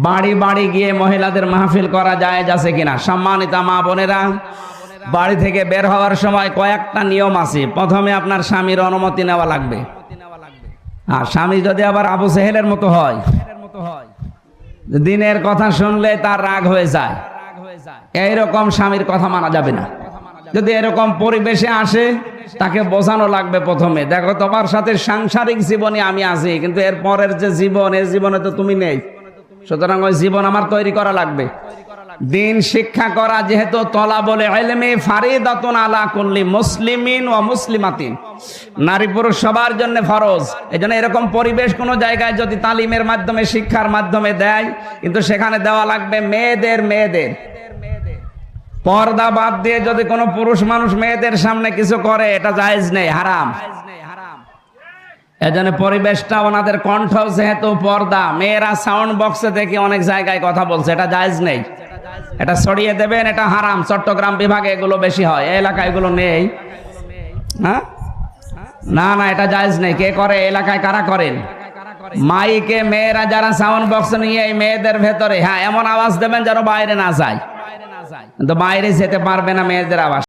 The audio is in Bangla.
বাড়ি বাড়ি গিয়ে মহিলাদের মাহফিল করা জায়েজ আছে কিনা? সম্মানিতা মা বোনেরা, বাড়ি থেকে বের হওয়ার সময় কয়েকটা নিয়ম আছে। প্রথমে আপনার স্বামীর অনুমতি নেওয়া লাগবে। আর স্বামী যদি আবার আবু সেহেলের মতো হয়, দিনের কথা শুনলে তার রাগ হয়ে যায়, এইরকম স্বামীর কথা মানা যাবে না। যদি এরকম পরিবেশে আসে, তাকে বোঝানো লাগবে প্রথমে, দেখো তোমার সাথে সাংসারিক জীবনে আমি আছি, কিন্তু এর পরের যে জীবন, এই জীবনে তো তুমি নেই, সুতরাং ওই জীবন আমার তৈরি করা লাগবে। দিন শিক্ষা করা যেহেতু তলাবুল ইলমি ফারিদাতুন আলা কুল্লি মুসলিমিন ওয়া মুসলিমাতিন, নারী পুরুষ সবার জন্য ফরজ। এজন্য এরকম পরিবেশ কোন জায়গায় যদি তালিমের মাধ্যমে, শিক্ষার মাধ্যমে দেয়, কিন্তু সেখানে দেওয়া লাগবে মেয়েদের পর্দা বাদ দিয়ে যদি কোনো পুরুষ মানুষ মেয়েদের সামনে কিছু করে, এটা জায়েজ নেই, হারাম। এজন্য পরিবেশটা, ওনাদের কণ্ঠ যেহেতু পর্দা, মেয়েরা সাউন্ড বক্সে দেখে অনেক জায়গায় কথা বলছে, এটা জায়েজ নেই, এটা ছড়িয়ে দেবেন, এটা হারাম। চট্টগ্রাম বিভাগে এগুলো বেশি হয়, এই এলাকায় এগুলো নেই। হ্যাঁ, না না, এটা জায়েজ নেই। কে করে এলাকায়? কারা করেন? মাইকে মেয়েরা যারা সাউন্ড বক্স নিয়ে এই মেয়েদের ভেতরে, হ্যাঁ, এমন আওয়াজ দেবেন যেন বাইরে না যায়, কিন্তু বাইরে যেতে পারবে না মেয়েদের আওয়াজ।